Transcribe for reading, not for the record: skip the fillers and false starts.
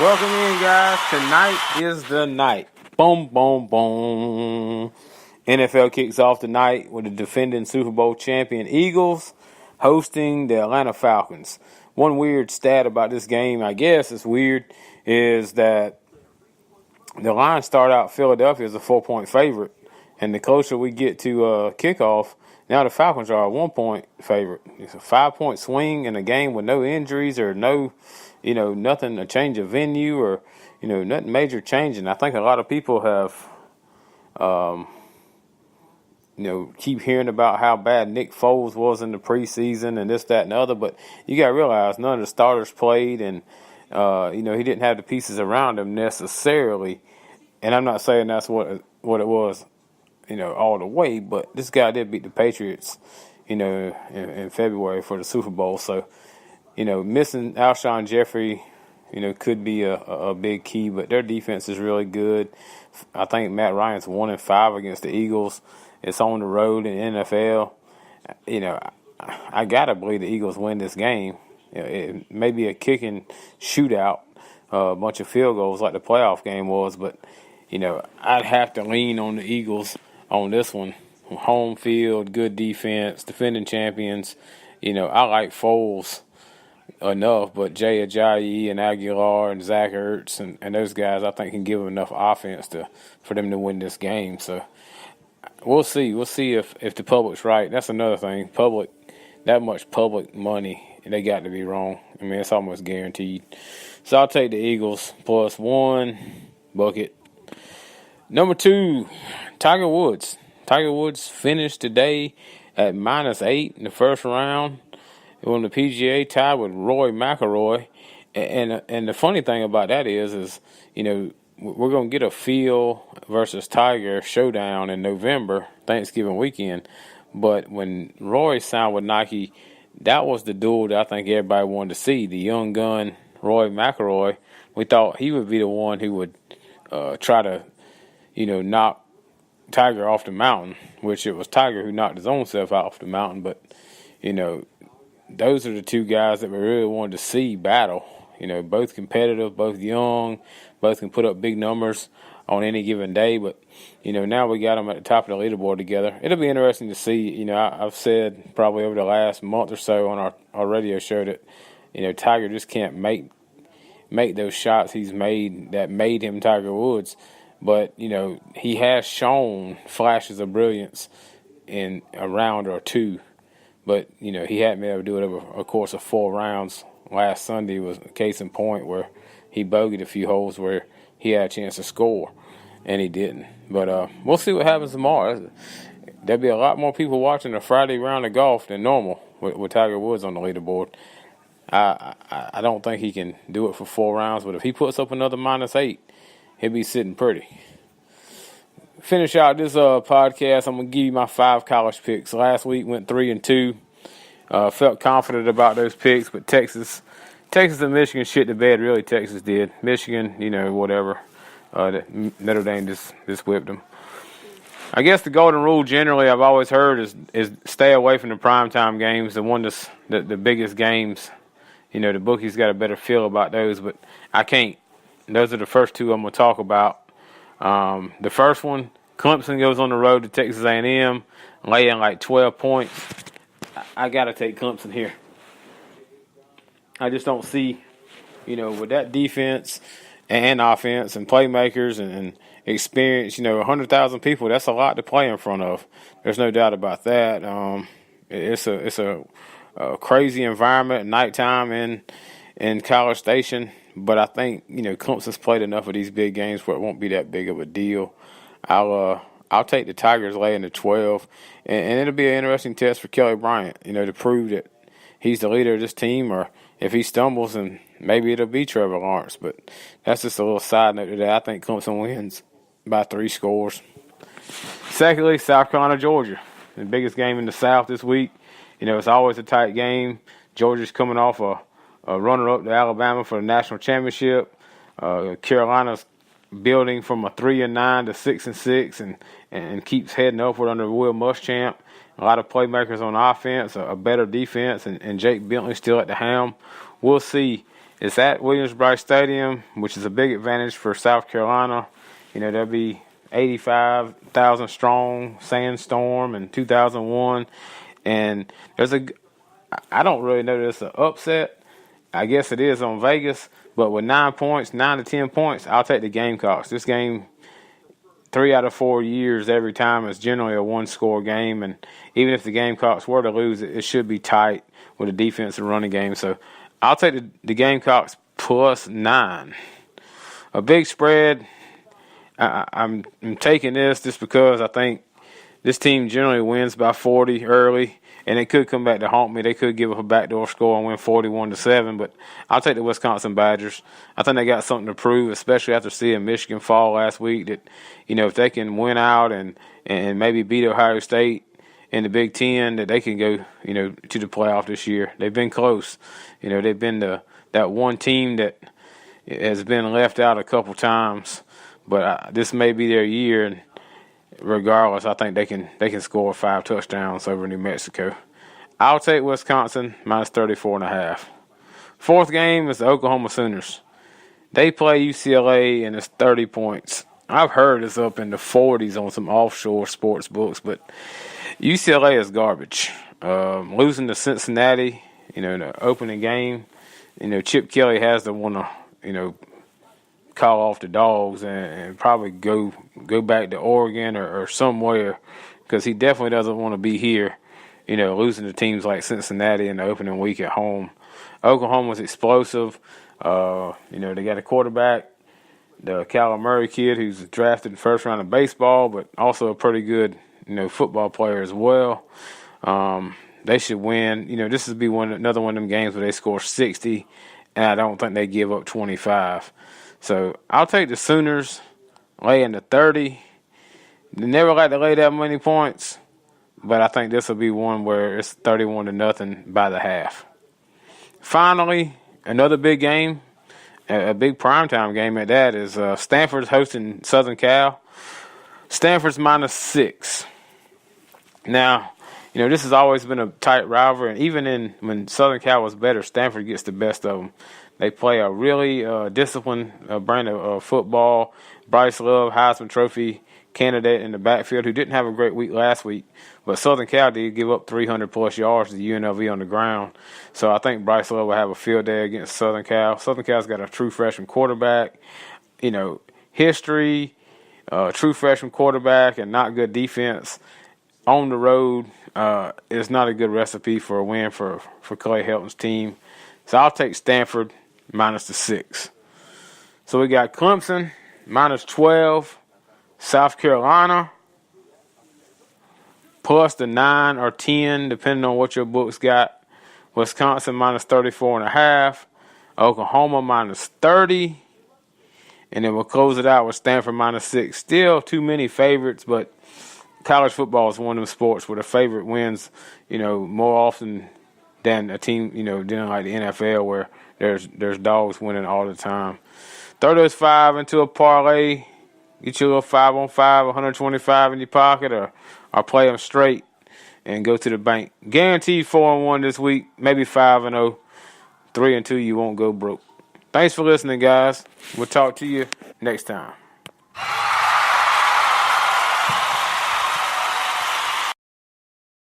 Welcome in, guys. Tonight is the night. Boom, boom, boom. NFL kicks off tonight with the defending Super Bowl champion Eagles hosting the Atlanta Falcons. One weird stat about this game, I guess it's weird, is that the line started out Philadelphia as a 4-point favorite. And the closer we get to kickoff, now the Falcons are a 1-point favorite. It's a 5-point swing in a game with no injuries or no, nothing, a change of venue or, nothing major changing. I think a lot of people have, keep hearing about how bad Nick Foles was in the preseason and this, that, and the other. But you got to realize none of the starters played and, he didn't have the pieces around him necessarily. And I'm not saying that's what it was, all the way. But this guy did beat the Patriots, in February for the Super Bowl. So, missing Alshon Jeffrey, could be a big key. But their defense is really good. I think Matt Ryan's 1-5 against the Eagles. It's on the road in the NFL. I got to believe the Eagles win this game. It may be a kicking shootout, a bunch of field goals like the playoff game was. But, I'd have to lean on the Eagles on this one. Home field, good defense, defending champions. I like Foles enough, but Jay Ajayi and Aguilar and Zach Ertz and those guys, I think, can give them enough offense for them to win this game. So we'll see. We'll see if the public's right. That's another thing. That much public money, they got to be wrong. I mean, it's almost guaranteed. So I'll take the Eagles +1 bucket. Number 2, Tiger Woods. Tiger Woods finished today at -8 in the first round. He won the PGA, tied with Roy McIlroy. And the funny thing about that is we're going to get a Phil versus Tiger showdown in November, Thanksgiving weekend. But when Roy signed with Nike, that was the duel that I think everybody wanted to see. The young gun, Roy McIlroy. We thought he would be the one who would try to, knock Tiger off the mountain, which it was Tiger who knocked his own self off the mountain. But, those are the two guys that we really wanted to see battle. Both competitive, both young, both can put up big numbers on any given day. But, now we got them at the top of the leaderboard together. It'll be interesting to see. I've said probably over the last month or so on our radio show that, Tiger just can't make those shots he's made that made him Tiger Woods. But, he has shown flashes of brilliance in a round or two. But, he hadn't been able to do it over a course of 4 rounds. Last Sunday was a case in point where he bogeyed a few holes where he had a chance to score, and he didn't. But we'll see what happens tomorrow. There'll be a lot more people watching a Friday round of golf than normal with Tiger Woods on the leaderboard. I don't think he can do it for 4 rounds, but if he puts up another -8, he'll be sitting pretty. Finish out this podcast, I'm going to give you my 5 college picks. Last week went 3-2. Felt confident about those picks, but Texas and Michigan shit the bed. Really, Texas did. Michigan, whatever. Notre Dame just whipped them. I guess the golden rule generally I've always heard is stay away from the primetime games, the biggest games. The bookies got a better feel about those, but I can't. Those are the first 2 I'm going to talk about. The first one, Clemson goes on the road to Texas A&M, laying like 12 points. I got to take Clemson here. I just don't see, with that defense and offense and playmakers and experience, 100,000 people, that's a lot to play in front of. There's no doubt about that. It's a crazy environment at nighttime in College Station. But I think, Clemson's played enough of these big games where it won't be that big of a deal. I'll take the Tigers laying the 12. And it'll be an interesting test for Kelly Bryant, to prove that he's the leader of this team. Or if he stumbles, and maybe it'll be Trevor Lawrence. But that's just a little side note today. I think Clemson wins by 3 scores. Secondly, South Carolina, Georgia. The biggest game in the South this week. It's always a tight game. Georgia's coming off a runner-up to Alabama for the national championship. Carolina's building from a 3-9 to 6-6, and keeps heading upward under Will Muschamp. A lot of playmakers on offense, a better defense, and Jake Bentley still at the helm. We'll see It's at Williams-Brice Stadium, which is a big advantage for South Carolina. There'll be 85,000 strong, Sandstorm in 2001. And I don't really know that it's an upset. I guess it is on Vegas. But with 9 to 10 points, I'll take the Gamecocks. This game, 3 out of 4 years, every time, is generally a one-score game. And even if the Gamecocks were to lose, it should be tight with a defense and running game. So I'll take the Gamecocks plus 9. A big spread. I'm taking this just because I think this team generally wins by 40 early, and they could come back to haunt me. They could give up a backdoor score and win 41-7, but I'll take the Wisconsin Badgers. I think they got something to prove, especially after seeing Michigan fall last week, that, if they can win out and maybe beat Ohio State in the Big Ten, that they can go, to the playoff this year. They've been close. They've been that one team that has been left out a couple times, but this may be their year, and regardless, I think they can score 5 touchdowns over New Mexico. I'll take Wisconsin minus 34.5. Fourth game is the Oklahoma Sooners. They play UCLA, and it's 30 points. I've heard it's up in the 40s on some offshore sports books, but UCLA is garbage. Losing to Cincinnati, in the opening game, Chip Kelly has to want to, call off the dogs and probably go back to Oregon or somewhere, because he definitely doesn't want to be here, losing to teams like Cincinnati in the opening week at home. Oklahoma's explosive. They got a quarterback, the Kyler Murray kid, who's drafted in the first round of baseball, but also a pretty good, football player as well. They should win. This would be another one of them games where they score 60, and I don't think they give up 25. So I'll take the Sooners laying the 30. They never like to lay that many points, but I think this will be one where it's 31-0 by the half. Finally, another big game, a big primetime game at that, is Stanford's hosting Southern Cal. Stanford's minus 6. Now, this has always been a tight rivalry, and even when Southern Cal was better, Stanford gets the best of them. They play a really disciplined brand of football. Bryce Love, Heisman Trophy candidate in the backfield, who didn't have a great week last week, but Southern Cal did give up 300-plus yards to UNLV on the ground. So I think Bryce Love will have a field day against Southern Cal. Southern Cal's got a true freshman quarterback. History, true freshman quarterback, and not good defense on the road is not a good recipe for a win for Clay Helton's team. So I'll take Stanford minus the 6. So we got Clemson minus 12, South Carolina plus the 9 or 10, depending on what your books got. Wisconsin minus 34.5, Oklahoma minus 30, and then we'll close it out with Stanford minus 6. Still too many favorites, but college football is one of them sports where the favorite wins, more often than a team, than like the NFL, where there's dogs winning all the time. Throw those 5 into a parlay. Get you a little 5-on-5, 125 in your pocket, or play them straight and go to the bank. Guaranteed 4-1 this week, maybe 5-0. 3-2, you won't go broke. Thanks for listening, guys. We'll talk to you next time.